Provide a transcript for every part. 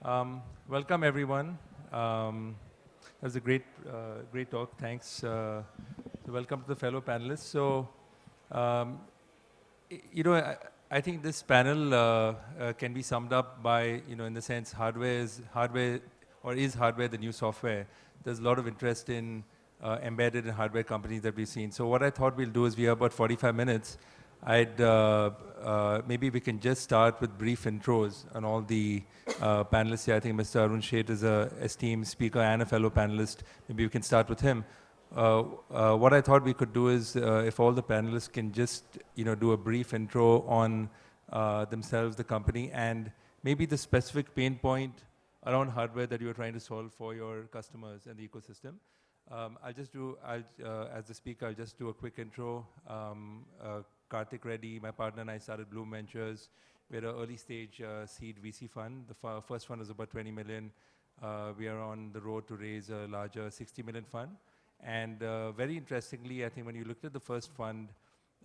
Welcome everyone. That was a great talk. Thanks. So welcome to the fellow panelists. So, um, I think this panel can be summed up by, in the sense hardware is hardware the new software. There's a lot of interest in embedded and hardware companies that we've seen. So what I thought we'll do is we have about 45 minutes. Maybe we can just start with brief intros on all the panelists here. I think Mr. Arun is a esteemed speaker and a fellow panelist. Maybe we can start with him. What I thought we could do is, if all the panelists can just, do a brief intro on themselves, the company, and maybe the specific pain point around hardware that you're trying to solve for your customers and the ecosystem. As the speaker, I'll just do a quick intro. Karthik Reddy, my partner, and I started Bloom Ventures. We're an early stage seed VC fund. The first fund was about 20 million. We are on the road to raise a larger 60 million fund. And very interestingly, I think when you looked at the first fund,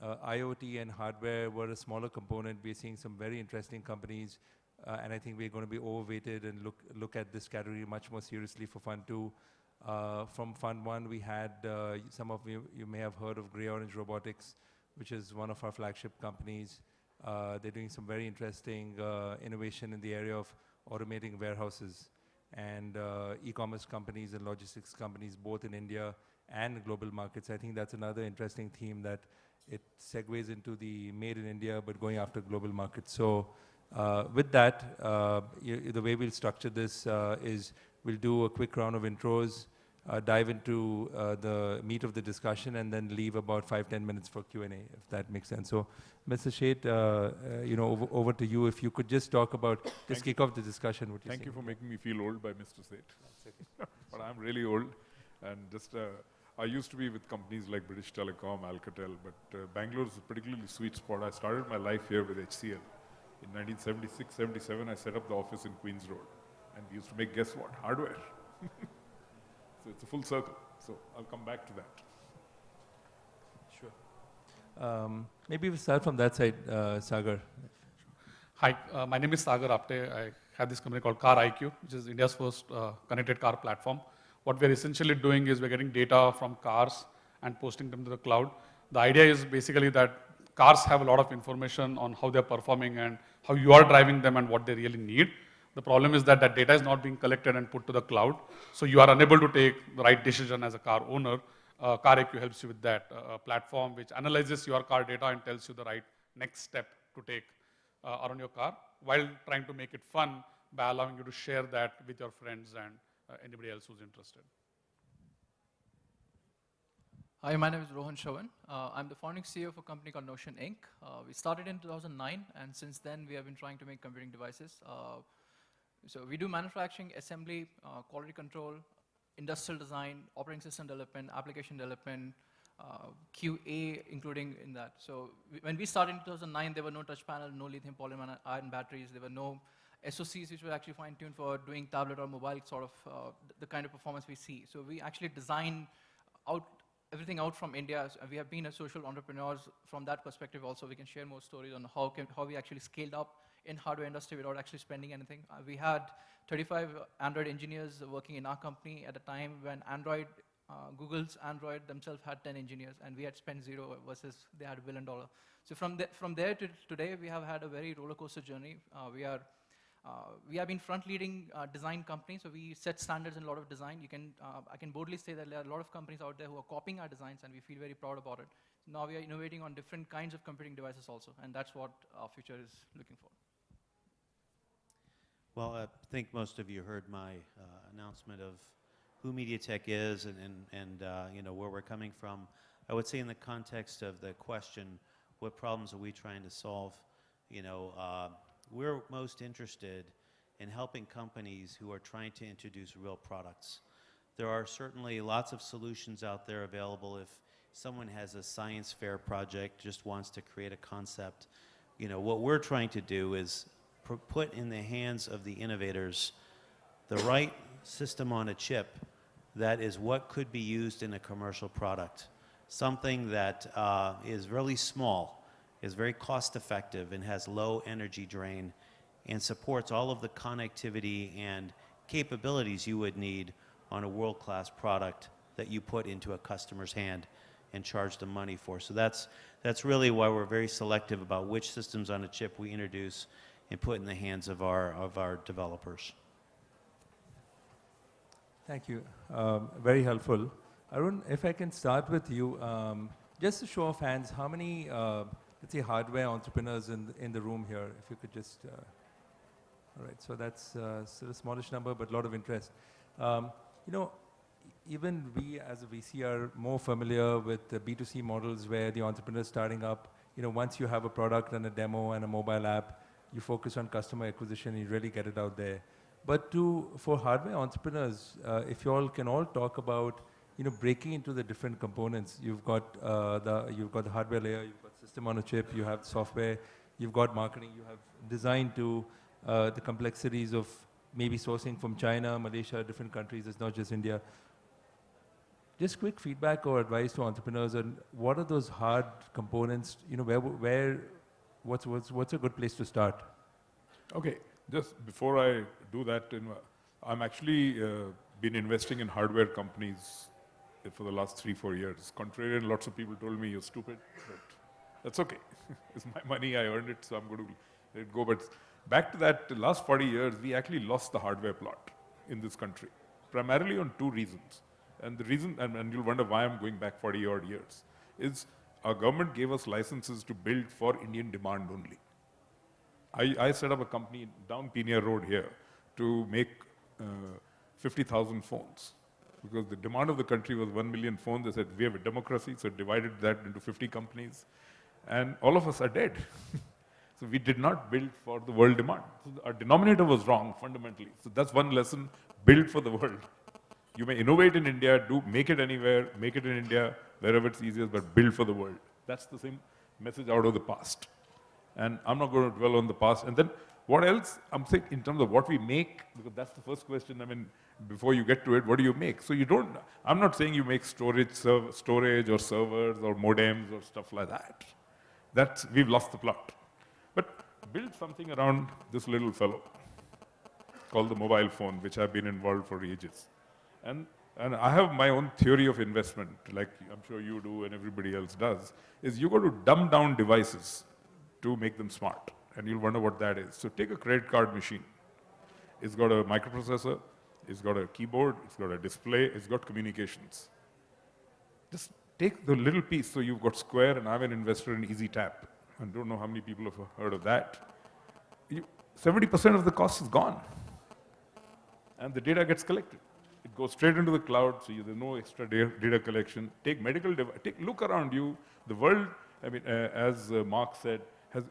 IoT and hardware were a smaller component. We're seeing some very interesting companies. And I think we're going to be overweighted and look at this category much more seriously for fund two. From fund one, we had, some of you may have heard of Grey Orange Robotics, which is one of our flagship companies. They're doing some very interesting innovation in the area of automating warehouses and e-commerce companies and logistics companies, both in India and global markets. I think that's another interesting theme that it segues into the made in India, but going after global markets. So with that, the way we'll structure this is we'll do a quick round of intros, dive into the meat of the discussion, and then leave about 5-10 minutes for Q&A, if that makes sense. So, Mr. Sheth, over to you. If you could just talk about, just kick off the discussion. What Thank you for making me feel old by Mr. Sheth. But I'm really old, and just I used to be with companies like British Telecom, Alcatel, but Bangalore is a particularly sweet spot. I started my life here with HCL. In 1976-77, I set up the office in Queens Road, and we used to make, guess what, hardware. So it's a full circle. So I'll come back to that. Sure. Maybe we'll start from that side, Sagar. Hi, my name is Sagar Apte. I have this company called Car IQ, which is India's first connected car platform. What we're essentially doing is we're getting data from cars and posting them to the cloud. The idea is basically that cars have a lot of information on how they're performing and how you are driving them and what they really need. The problem is that that data is not being collected and put to the cloud, so you are unable to take the right decision as a car owner. Car IQ helps you with that platform, which analyzes your car data and tells you the right next step to take around your car, while trying to make it fun by allowing you to share that with your friends and anybody else who's interested. Hi, my name is Rohan Shravan. I'm the founding CEO of a company called Notion Inc. We started in 2009, and since then we have been trying to make computing devices. So we do manufacturing, assembly, quality control, industrial design, operating system development, application development, QA, including in that. So when we started in 2009, there were no touch panel, no lithium polymer ion batteries. There were no SoCs which were actually fine-tuned for doing tablet or mobile sort of the kind of performance we see. So we actually design everything out from India. So we have been a social entrepreneurs from that perspective also. We can share more stories on how we actually scaled up in hardware industry without actually spending anything. We had 35 Android engineers working in our company at a time when Google's Android themselves had 10 engineers, and we had spent 0 versus they had $1 billion. So from there to today, we have had a very roller coaster journey. We have been front-leading design company, so we set standards in a lot of design. I can boldly say that there are a lot of companies out there who are copying our designs, and we feel very proud about it. Now we are innovating on different kinds of computing devices also, and that's what our future is looking for. Well, I think most of you heard my announcement of who MediaTek is and where we're coming from. I would say in the context of the question, what problems are we trying to solve? We're most interested in helping companies who are trying to introduce real products. There are certainly lots of solutions out there available if someone has a science fair project, just wants to create a concept. What we're trying to do is put in the hands of the innovators the right system on a chip that is what could be used in a commercial product. Something that is really small, is very cost effective, and has low energy drain, and supports all of the connectivity and capabilities you would need on a world-class product that you put into a customer's hand and charge them money for. So that's really why we're very selective about which systems on a chip we introduce and put in the hands of our developers. Thank you. Very helpful. Arun, if I can start with you, just a show of hands, how many, let's say, hardware entrepreneurs in the room here? If you could just, all right, so that's still a smallish number, but a lot of interest. You know, even we as a VC are more familiar with the B2C models where the entrepreneur is starting up. You know, once you have a product and a demo and a mobile app, you focus on customer acquisition, you really get it out there. But for hardware entrepreneurs, if you all can all talk about, you know, breaking into the different components. You've got the hardware layer, you've got system on a chip, you have software, you've got marketing, you have design to the complexities of maybe sourcing from China, Malaysia, different countries. It's not just India. Just quick feedback or advice to entrepreneurs on what are those hard components, you know, what's a good place to start? Okay, just before I do that, I'm actually been investing in hardware companies for the last 3-4 years. Contrary, lots of people told me you're stupid, but that's okay. It's my money, I earned it, so I'm going to let it go. But back to that, the last 40 years, we actually lost the hardware plot in this country, primarily on 2 reasons. And the reason, and you'll wonder why I'm going back 40 odd years, is our government gave us licenses to build for Indian demand only. I set up a company down Penia Road here to make 50,000 phones. Because the demand of the country was 1 million phones. They said, we have a democracy, so divided that into 50 companies. And all of us are dead. So we did not build for the world demand. So our denominator was wrong, fundamentally. So that's one lesson, build for the world. You may innovate in India, make it anywhere, make it in India, wherever it's easiest, but build for the world. That's the same message out of the past. And I'm not going to dwell on the past. And then what else? I'm saying in terms of what we make, because that's the first question. I mean, before you get to it, what do you make? So you don't, I'm not saying you make storage or servers or modems or stuff like that. We've lost the plot. But build something around this little fellow called the mobile phone, which I've been involved for ages. And I have my own theory of investment, like I'm sure you do and everybody else does, is you got to dumb down devices to make them smart. And you'll wonder what that is. So take a credit card machine. It's got a microprocessor, it's got a keyboard, it's got a display, it's got communications. Just take the little piece. So you've got Square, and I'm an investor in EasyTap. I don't know how many people have heard of that. 70% of the cost is gone. And the data gets collected. It goes straight into the cloud, so there's no extra data collection. Take medical device. Look around you. The world, I mean, as Mark said,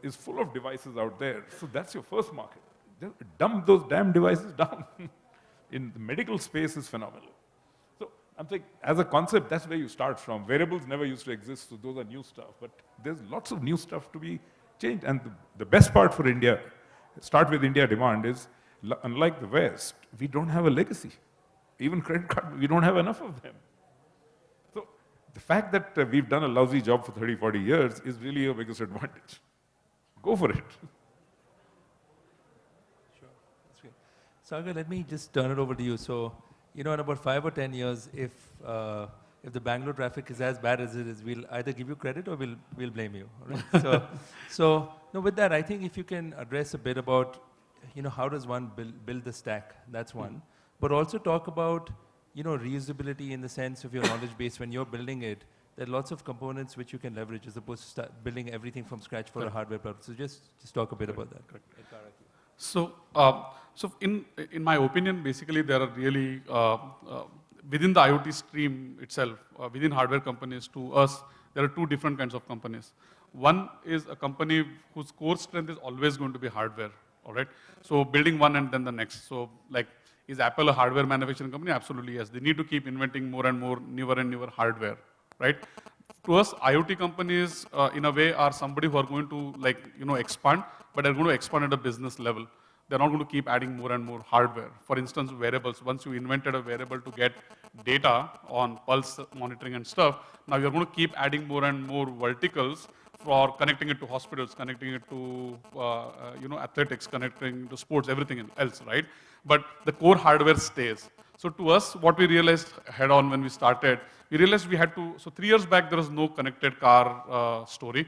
is full of devices out there. So that's your first market. Just dump those damn devices down. In the medical space is phenomenal. So I'm saying, as a concept, that's where you start from. Variables never used to exist, so those are new stuff. But there's lots of new stuff to be changed. And the best part for India, start with India demand, is unlike the West, we don't have a legacy. Even credit card, we don't have enough of them. So the fact that we've done a lousy job for 30, 40 years is really your biggest advantage. Go for it. Sure, that's great. Sagar, let me just turn it over to you. So, you know, in about 5 or 10 years, if the Bangalore traffic is as bad as it is, we'll either give you credit or we'll blame you. Right? So no, with that, I think if you can address a bit about, you know, how does one build the stack? That's one. But also talk about, you know, reusability in the sense of your knowledge base. When you're building it, there are lots of components which you can leverage as opposed to start building everything from scratch for a hardware product. So just talk a bit about that. Correct. So, in my opinion, basically there are really within the IoT stream itself, within hardware companies, to us, there are 2 different kinds of companies. One is a company whose core strength is always going to be hardware. All right. So building one and then the next. So like, is Apple a hardware manufacturing company? Absolutely yes. They need to keep inventing more and more, newer and newer hardware, right? To us, IoT companies, in a way, are somebody who are going to, like, you know, expand, but they're going to expand at a business level. They're not going to keep adding more and more hardware. For instance, wearables. Once you invented a wearable to get data on pulse monitoring and stuff, now you're going to keep adding more and more verticals for connecting it to hospitals, connecting it to athletics, connecting to sports, everything else, right? But the core hardware stays. So to us, what we realized head on when we started, we realized we had to, so 3 years back there was no connected car story.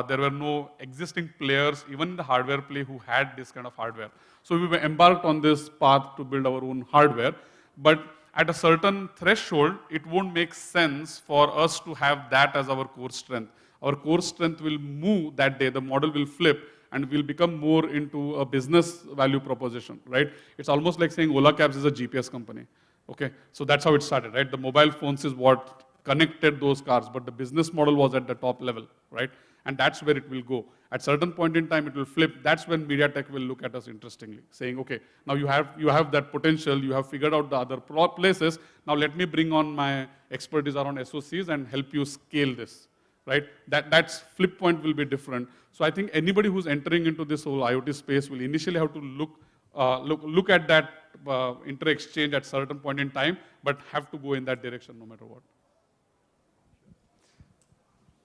There were no existing players, even in the hardware play, who had this kind of hardware. So we were embarked on this path to build our own hardware. But at a certain threshold, it won't make sense for us to have that as our core strength. Our core strength will move that day, the model will flip, and we'll become more into a business value proposition, right? It's almost like saying Ola Cabs is a GPS company, okay? So that's how it started, right? The mobile phones is what connected those cars, but the business model was at the top level, right? And that's where it will go. At certain point in time, it will flip. That's when MediaTek will look at us interestingly, saying, okay, now you have that potential, you have figured out the other places, now let me bring on my expertise around SoCs and help you scale this, right? That's flip point will be different. So I think anybody who's entering into this whole IoT space will initially have to look at that inter-exchange at certain point in time, but have to go in that direction no matter what.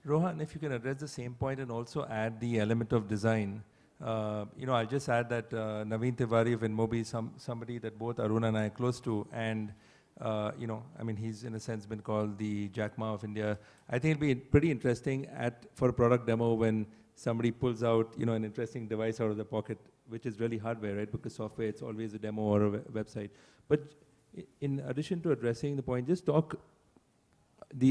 Rohan, if you can address the same point and also add the element of design. I'll just add that Naveen Tiwari of InMobi is somebody that both Arun and I are close to, and he's in a sense been called the Jack Ma of India. I think it'll be pretty interesting for a product demo when somebody pulls out, an interesting device out of the pocket, which is really hardware, right? Because software, it's always a demo or a website. But in addition to addressing the point, just talk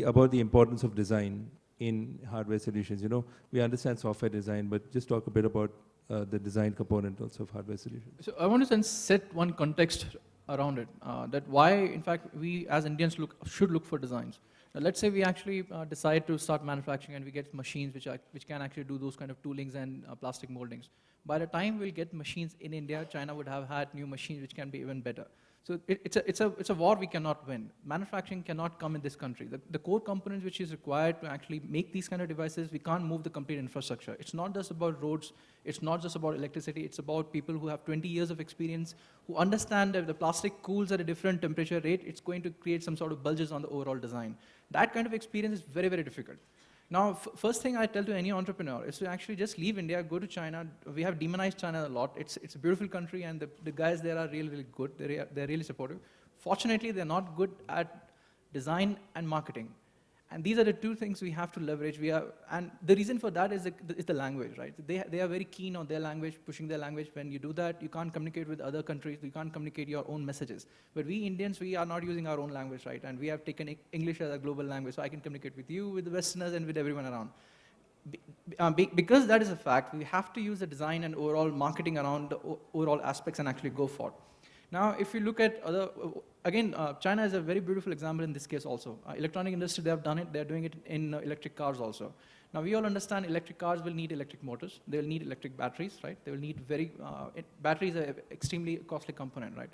about the importance of design in hardware solutions. We understand software design, but just talk a bit about the design component also of hardware solutions. So I want to then set one context around it, that why, in fact, we as Indians should look for designs. Now, let's say we actually decide to start manufacturing and we get machines which can actually do those kind of toolings and plastic moldings. By the time we'll get machines in India, China would have had new machines which can be even better. So it's a war we cannot win. Manufacturing cannot come in this country. The core components which is required to actually make these kind of devices, we can't move the complete infrastructure. It's not just about roads, it's not just about electricity, it's about people who have 20 years of experience, who understand that if the plastic cools at a different temperature rate, it's going to create some sort of bulges on the overall design. That kind of experience is very, very difficult. Now, first thing I tell to any entrepreneur is to actually just leave India, go to China. We have demonized China a lot. It's a beautiful country, and the guys there are really, really good. They're really supportive. Fortunately, they're not good at design and marketing. And these are the two things we have to leverage. And the reason for that is the language, right? They are very keen on their language, pushing their language. When you do that, you can't communicate with other countries. You can't communicate your own messages. But we Indians, we are not using our own language, right? And we have taken English as a global language, so I can communicate with you, with the Westerners, and with everyone around. Because that is a fact, we have to use the design and overall marketing around the overall aspects and actually go for it. Now, if you look at China is a very beautiful example in this case also. Electronic industry, they have done it. They're doing it in electric cars also. Now, we all understand electric cars will need electric motors. They will need electric batteries, right? They will need batteries are an extremely costly component, right?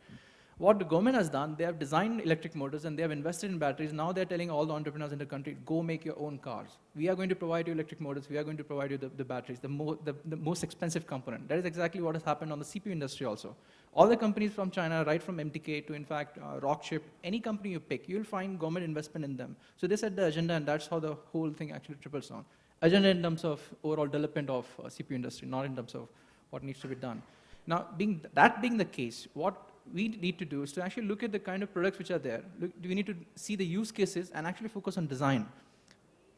What the government has done, they have designed electric motors and they have invested in batteries. Now they're telling all the entrepreneurs in the country, go make your own cars. We are going to provide you electric motors. We are going to provide you the batteries, the most expensive component. That is exactly what has happened on the CPU industry also. All the companies from China, right from MTK to, in fact, Rockchip, any company you pick, you'll find government investment in them. So they set the agenda, and that's how the whole thing actually triples down. Agenda in terms of overall development of CPU industry, not in terms of what needs to be done. Now, that being the case, what we need to do is to actually look at the kind of products which are there. We need to see the use cases and actually focus on design.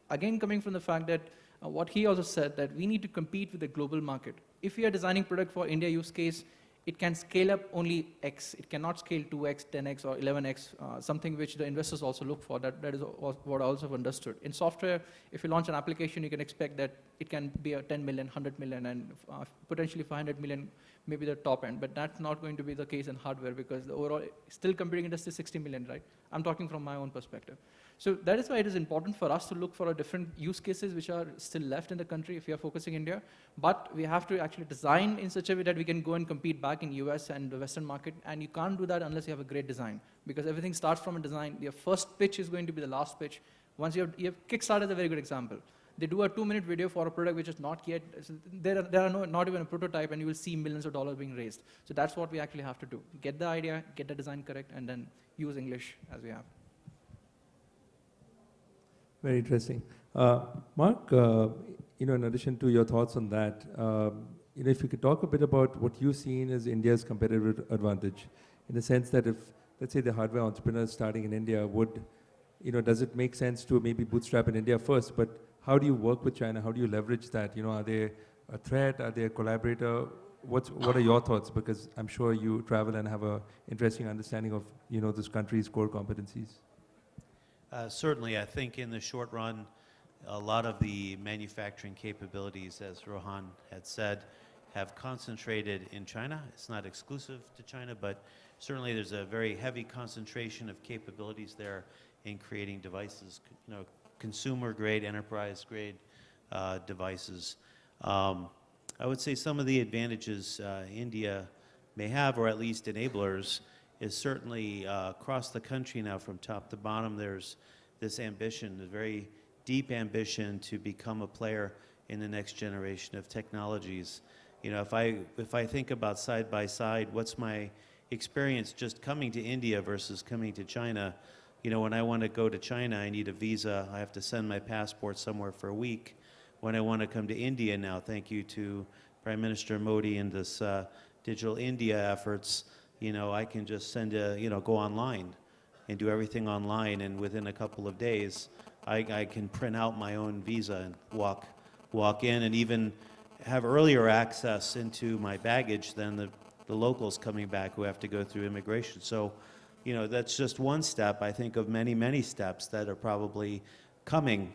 Again, coming from the fact that what he also said, that we need to compete with the global market. If we are designing product for India use case, it can scale up only X. It cannot scale 2X, 10X, or 11X, something which the investors also look for. That is what I also have understood. In software, if you launch an application, you can expect that it can be a 10 million, 100 million, and potentially 500 million, maybe the top end. But that's not going to be the case in hardware because the overall, still computing industry is 60 million, right? I'm talking from my own perspective. So that is why it is important for us to look for different use cases which are still left in the country if we are focusing India. But we have to actually design in such a way that we can go and compete back in US and the Western market. And you can't do that unless you have a great design. Because everything starts from a design. Your first pitch is going to be the last pitch. Once you have Kickstarter is a very good example. They do a 2-minute video for a product which is not yet, there are not even a prototype, and you will see millions of dollars being raised. So that's what we actually have to do. Get the idea, get the design correct, and then use English as we have. Very interesting. Mark, in addition to your thoughts on that, if you could talk a bit about what you've seen as India's competitive advantage, in the sense that if, let's say, the hardware entrepreneur is starting in India, does it make sense to maybe bootstrap in India first? But how do you work with China? How do you leverage that? Are they a threat? Are they a collaborator? What are your thoughts? Because I'm sure you travel and have an interesting understanding of this country's core competencies. Certainly, I think in the short run, a lot of the manufacturing capabilities, as Rohan had said, have concentrated in China. It's not exclusive to China, but certainly there's a very heavy concentration of capabilities there in creating devices, consumer-grade, enterprise-grade devices. I would say some of the advantages India may have, or at least enablers, is certainly across the country now from top to bottom, there's this ambition, a very deep ambition to become a player in the next generation of technologies. If I think about side by side, what's my experience just coming to India versus coming to China? When I want to go to China, I need a visa. I have to send my passport somewhere for a week. When I want to come to India now, thank you to Prime Minister Modi and this Digital India efforts, I can just go online and do everything online, and within a couple of days, I can print out my own visa and walk in, and even have earlier access into my baggage than the locals coming back who have to go through immigration. So, that's just one step, I think, of many, many steps that are probably coming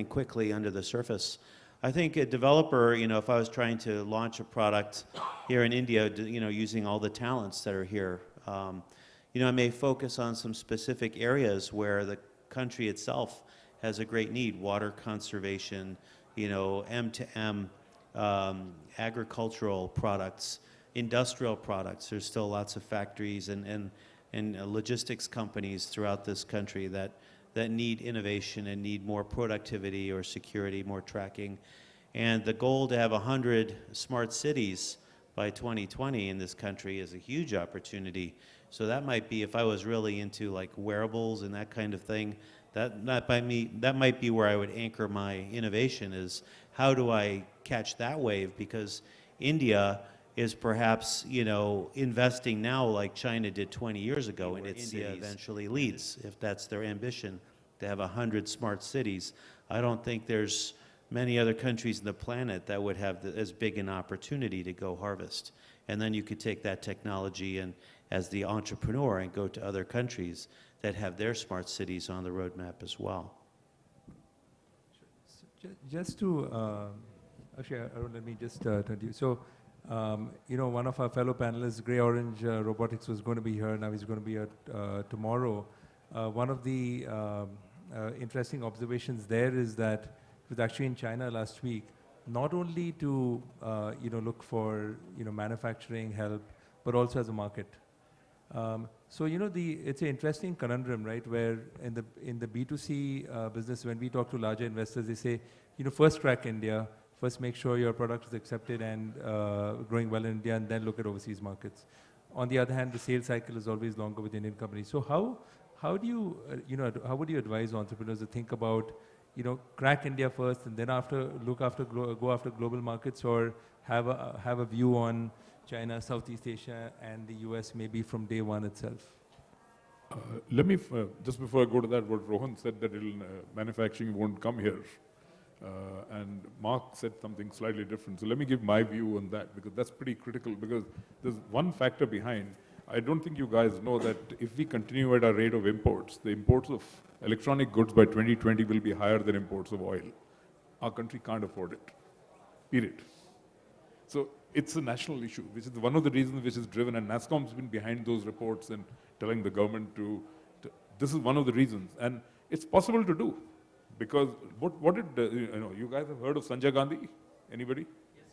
quickly under the surface. I think a developer, if I was trying to launch a product here in India, using all the talents that are here, I may focus on some specific areas where the country itself has a great need: water conservation, M2M, agricultural products, industrial products. There's still lots of factories and logistics companies throughout this country that need innovation and need more productivity or security, more tracking. And the goal to have 100 smart cities by 2020 in this country is a huge opportunity. So that might be, if I was really into like wearables and that kind of thing, that might be where I would anchor my innovation, is how do I catch that wave? Because India is perhaps, investing now like China did 20 years ago in its cities. India eventually leads, if that's their ambition, to have 100 smart cities. I don't think there's many other countries on the planet that would have as big an opportunity to go harvest. And then you could take that technology and, as the entrepreneur, and go to other countries that have their smart cities on the roadmap as well. Just to, actually, Arun, let me just turn to you. So, one of our fellow panelists, Grey Orange Robotics, was going to be here. Now he's going to be here tomorrow. One of the interesting observations there is that it was actually in China last week, not only to look for manufacturing help, but also as a market. So it's an interesting conundrum, right? Where in the B2C business, when we talk to larger investors, they say, first crack India, first make sure your product is accepted and growing well in India, and then look at overseas markets. On the other hand, the sales cycle is always longer with Indian companies. So how do you how would you advise entrepreneurs to think about crack India first and then go after global markets, or have a view on China, Southeast Asia, and the US maybe from day one itself? Let me, just before I go to that, what Rohan said, that manufacturing won't come here. And Mark said something slightly different. So let me give my view on that, because that's pretty critical, because there's one factor behind. I don't think you guys know that if we continue at our rate of imports, the imports of electronic goods by 2020 will be higher than imports of oil. Our country can't afford it, period. So it's a national issue, which is one of the reasons which is driven, and NASSCOM's been behind those reports and telling the government to this is one of the reasons. And it's possible to do, because what did, you guys have heard of Sanjay Gandhi? Anybody? Yes.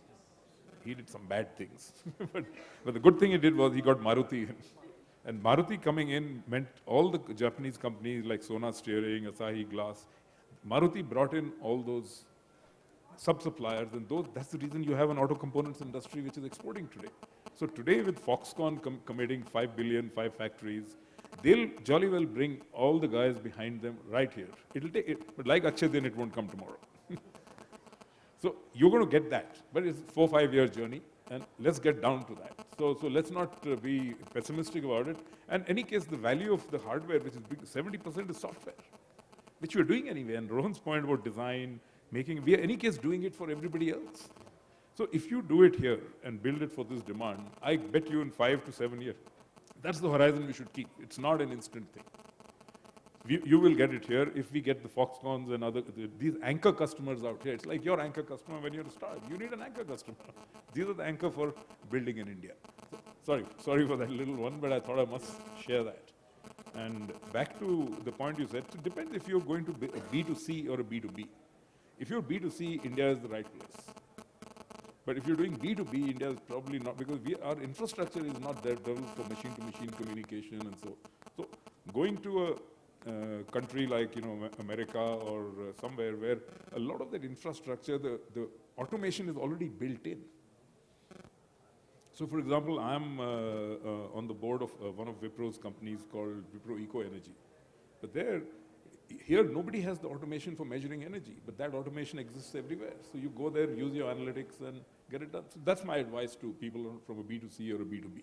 He did some bad things. but the good thing he did was he got Maruti in. And Maruti coming in meant all the Japanese companies like Sona Steering, Asahi Glass, Maruti brought in all those sub-suppliers, and that's the reason you have an auto components industry which is exporting today. So today with Foxconn committing 5 billion, 5 factories, they'll jolly well bring all the guys behind them right here. It'll take it, but like Akshay Din, it won't come tomorrow. So you're going to get that, but it's a 4 or 5 year journey, and let's get down to that. So let's not be pessimistic about it. And in any case, the value of the hardware, which is big, 70% is software, which we're doing anyway. And Rohan's point about design, making, we are in any case doing it for everybody else. So if you do it here and build it for this demand, I bet you in 5 to 7 years, that's the horizon we should keep. It's not an instant thing. You will get it here if we get the Foxcons and these anchor customers out here. It's like your anchor customer when you're a startup. You need an anchor customer. These are the anchor for building in India. So, sorry for that little one, but I thought I must share that. And back to the point you said, it depends if you're going to be a B2C or a B2B. If you're B2C, India is the right place. But if you're doing B2B, India is probably not, because our infrastructure is not there developed for machine-to-machine communication and so. So going to a country like America or somewhere where a lot of that infrastructure, the automation is already built in. So for example, I'm on the board of one of Wipro's companies called Wipro Eco Energy. But here nobody has the automation for measuring energy, but that automation exists everywhere. So you go there, use your analytics and get it done. So that's my advice to people from a B2C or a B2B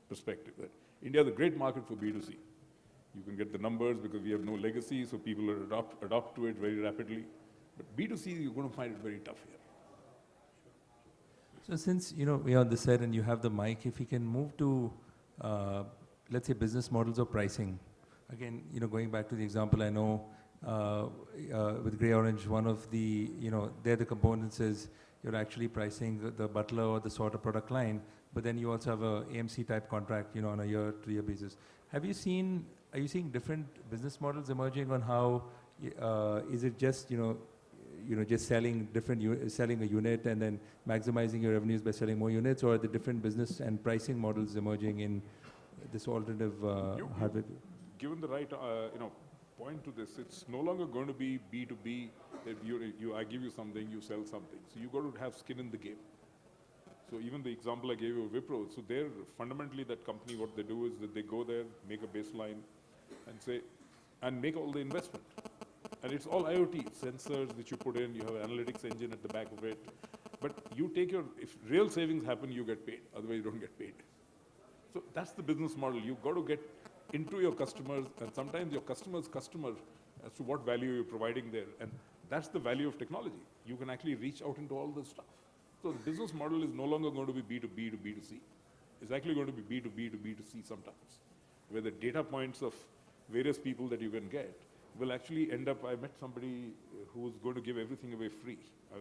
perspective. That India is a great market for B2C. You can get the numbers because we have no legacy, so people will adopt to it very rapidly. But B2C, you're going to find it very tough here. So since we're on this side and you have the mic, if we can move to, let's say, business models or pricing. Again, going back to the example, I know with Grey Orange, one of the, there the components is you're actually pricing the butler or the sorter product line, but then you also have a AMC type contract, on a year-to-year basis. Are you seeing different business models emerging on how, is it just, just selling selling a unit and then maximizing your revenues by selling more units, or are the different business and pricing models emerging in this alternative hardware? Given the right, point to this, it's no longer going to be B2B. If I give you something, you sell something. So you got to have skin in the game. So even the example I gave you of Wipro, so they're fundamentally that company, what they do is that they go there, make a baseline, and make all the investment. And it's all IoT, sensors which you put in, you have an analytics engine at the back of it. But you take if real savings happen, you get paid, otherwise you don't get paid. So that's the business model. You've got to get into your customers, and sometimes your customer's customer as to what value you're providing there. And that's the value of technology. You can actually reach out into all this stuff. So the business model is no longer going to be B2B to B2C. It's actually going to be B2B to B2C sometimes, where the data points of various people that you can get will actually end up, I met somebody who's going to give everything away free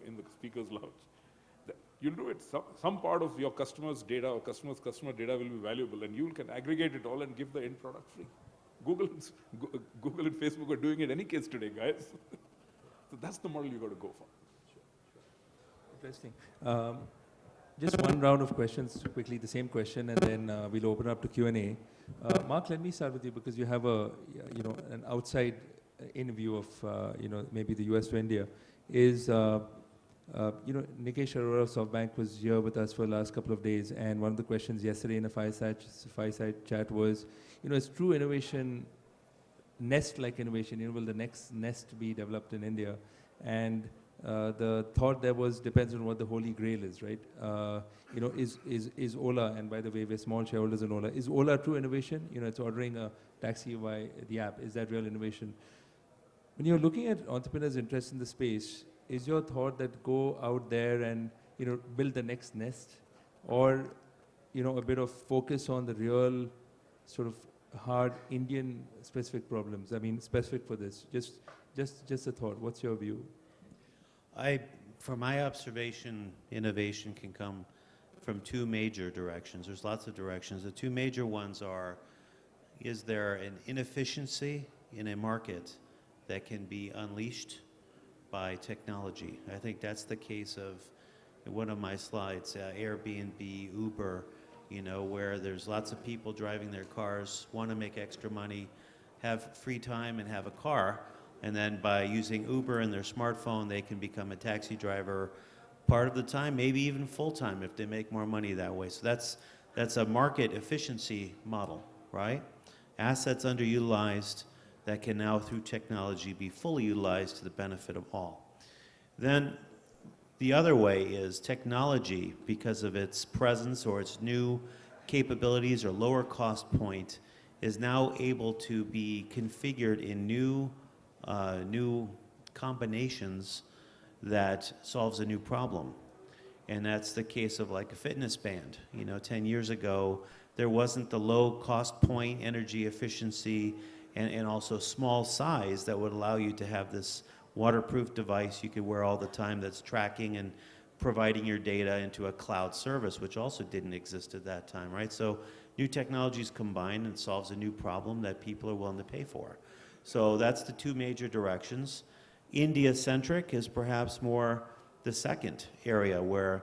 in the speaker's lounge. You'll do it, some part of your customer's data or customer data will be valuable, and you can aggregate it all and give the end product free. Google and Facebook are doing it in any case today, guys. So that's the model you got to go for. Interesting. Just one round of questions quickly, the same question, and then we'll open up to Q&A. Mark, let me start with you because you have an outside in view of maybe the US to India. Is Nikesh Arora of SoftBank was here with us for the last couple of days, and one of the questions yesterday in a fireside chat was, is true innovation, Nest-like innovation, will the next Nest be developed in India? And the thought there was, depends on what the holy grail is, right? Is Ola, and by the way, we're small shareholders in Ola, is Ola true innovation? It's ordering a taxi by the app. Is that real innovation? When you're looking at entrepreneurs' interest in the space, is your thought that go out there and build the next Nest, or a bit of focus on the real sort of hard Indian specific problems? I mean, specific for this. Just a thought. What's your view? From my observation, innovation can come from two major directions. There's lots of directions. The two major ones are, is there an inefficiency in a market that can be unleashed by technology? I think that's the case of one of my slides, Airbnb, Uber, where there's lots of people driving their cars, want to make extra money, have free time and have a car, and then by using Uber and their smartphone, they can become a taxi driver part of the time, maybe even full-time if they make more money that way. So that's a market efficiency model, right? Assets underutilized that can now, through technology, be fully utilized to the benefit of all. Then The other way is technology, because of its presence or its new capabilities or lower cost point, is now able to be configured in new combinations that solves a new problem. And that's the case of like a fitness band. 10 years ago, there wasn't the low cost point, energy efficiency, and also small size that would allow you to have this waterproof device you could wear all the time that's tracking and providing your data into a cloud service, which also didn't exist at that time, right? So new technologies combined and solves a new problem that people are willing to pay for. So that's the two major directions. India-centric is perhaps more the second area where,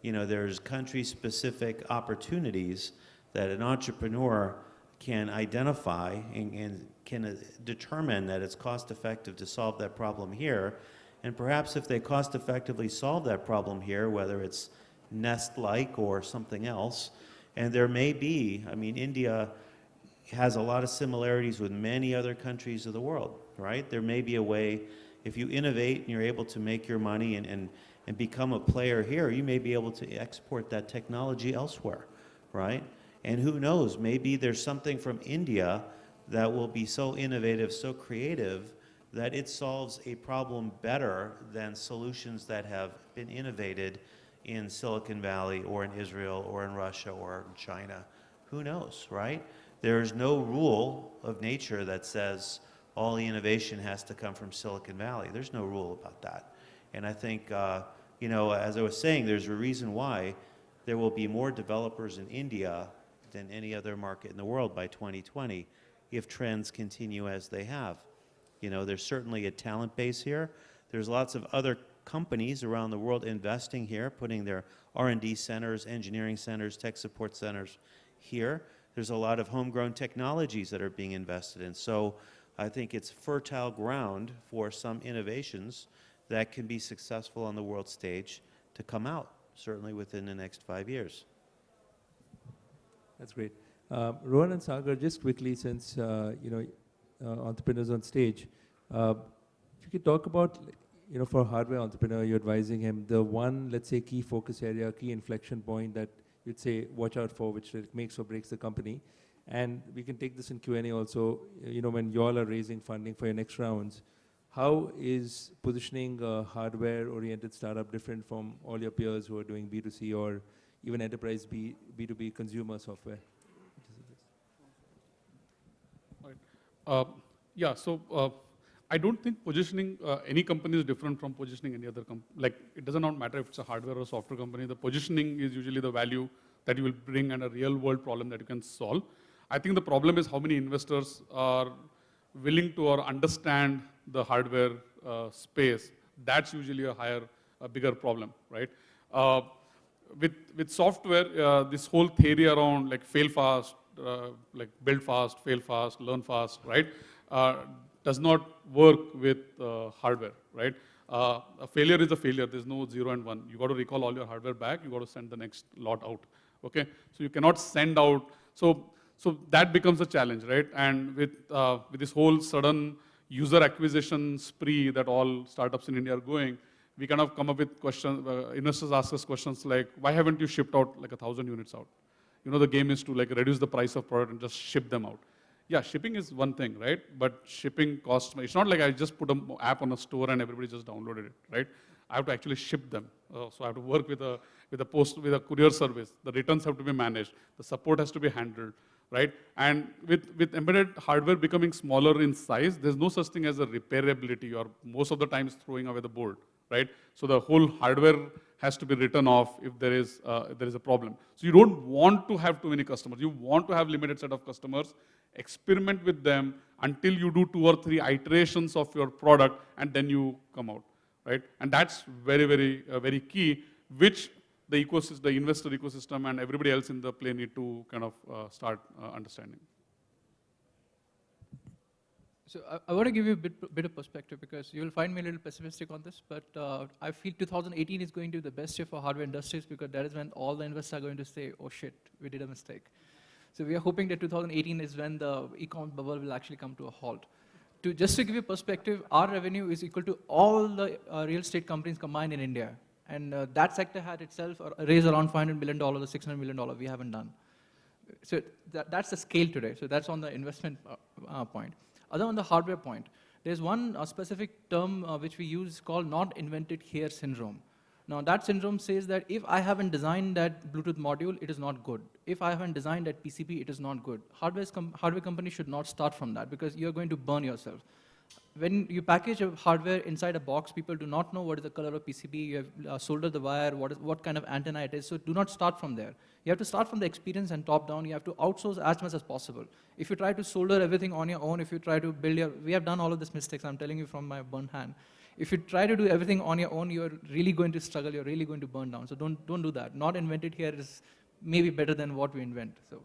there's country-specific opportunities that an entrepreneur can identify and can determine that it's cost-effective to solve that problem here. And perhaps if they cost-effectively solve that problem here, whether it's Nest-like or something else, and there may be, India has a lot of similarities with many other countries of the world, right? There may be a way, if you innovate and you're able to make your money and become a player here, you may be able to export that technology elsewhere, right? And who knows, maybe there's something from India that will be so innovative, so creative, that it solves a problem better than solutions that have been innovated in Silicon Valley or in Israel or in Russia or in China. Who knows, right? There's no rule of nature that says all the innovation has to come from Silicon Valley. There's no rule about that. And I think, as I was saying, there's a reason why there will be more developers in India than any other market in the world by 2020 if trends continue as they have. There's certainly a talent base here. There's lots of other companies around the world investing here, putting their R&D centers, engineering centers, tech support centers here. There's a lot of homegrown technologies that are being invested in. So I think it's fertile ground for some innovations that can be successful on the world stage to come out, certainly within the next 5 years. That's great. Rohan and Sagar, just quickly, since entrepreneurs on stage, if you could talk about, for a hardware entrepreneur, you're advising him, the one, let's say, key focus area, key inflection point that you'd say, watch out for, which makes or breaks the company. And we can take this in Q&A also, when you all are raising funding for your next rounds, how is positioning a hardware-oriented startup different from all your peers who are doing B2C or even enterprise B2B consumer software? I don't think positioning any company is different from positioning any other company. Like, it does not matter if it's a hardware or software company. The positioning is usually the value that you will bring and a real-world problem that you can solve. I think the problem is how many investors are willing to or understand the hardware space. That's usually a bigger problem, right? With software, this whole theory around like fail fast, like build fast, fail fast, learn fast, right? Does not work with hardware, right? A failure is a failure. There's no 0 and 1. You got to recall all your hardware back. You got to send the next lot out. Okay, so you cannot send out. So that becomes a challenge, right? And with this whole sudden user acquisition spree that all startups in India are going, we kind of come up with questions. Investors ask us questions like, why haven't you shipped out like 1,000 units out? The game is to like reduce the price of product and just ship them out. Yeah, shipping is one thing, right? But shipping costs, it's not like I just put an app on a store and everybody just downloaded it, right? I have to actually ship them. So I have to work with a courier service. The returns have to be managed. The support has to be handled, right? And with embedded hardware becoming smaller in size, there's no such thing as a repairability, or most of the times throwing away the board, right? So the whole hardware has to be written off if there is a problem. So you don't want to have too many customers. You want to have limited set of customers. Experiment with them until you do 2 or 3 iterations of your product, and then you come out, right? And that's very, very, very key, which the ecosystem, the investor ecosystem, and everybody else in the play need to kind of start understanding. So I want to give you a bit of perspective, because you'll find me a little pessimistic on this, but I feel 2018 is going to be the best year for hardware industries, because that is when all the investors are going to say, oh shit, we did a mistake. So we are hoping that 2018 is when the e-commerce bubble will actually come to a halt. Just to give you perspective, our revenue is equal to all the real estate companies combined in India. And that sector had itself raised around $500 million or $600 million. We haven't done. So that's the scale today. So that's on the investment point. Other on the hardware point, there's one specific term which we use called not invented here syndrome. Now that syndrome says that if I haven't designed that Bluetooth module, it is not good. If I haven't designed that PCB, it is not good. Hardware company should not start from that because you're going to burn yourself. When you package a hardware inside a box, people do not know what is the color of PCB, you have soldered the wire, what kind of antenna it is, so do not start from there. You have to start from the experience and top down, you have to outsource as much as possible. If you try to solder everything on your own, if you try to build we have done all of these mistakes, I'm telling you from my burnt hand. If you try to do everything on your own, you're really going to struggle, you're really going to burn down, so don't do that. Not invented here is maybe better than what we invent. So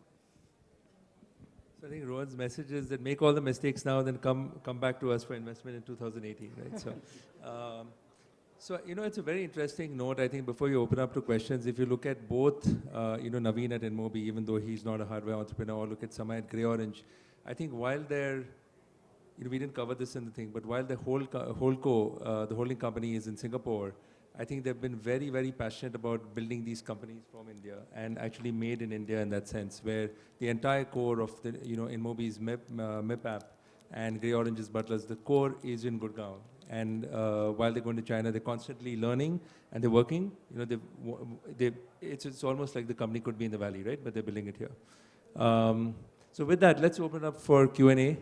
I think Rohan's message is that make all the mistakes now, then come back to us for investment in 2018, right? So, it's a very interesting note, I think, before you open up to questions. If you look at both, Naveen at InMobi, even though he's not a hardware entrepreneur, or look at Samay at Grey Orange, I think while they're, we didn't cover this in the thing, but while the the holding company is in Singapore, I think they've been very, very passionate about building these companies from India and actually made in India in that sense, where the entire core of the, InMobi's MIP app and Grey Orange's Butlers, the core is in Gurgaon. And while they're going to China, they're constantly learning and they're working. It's almost like the company could be in the valley, right? But they're building it here. So with that, let's open up for Q&A.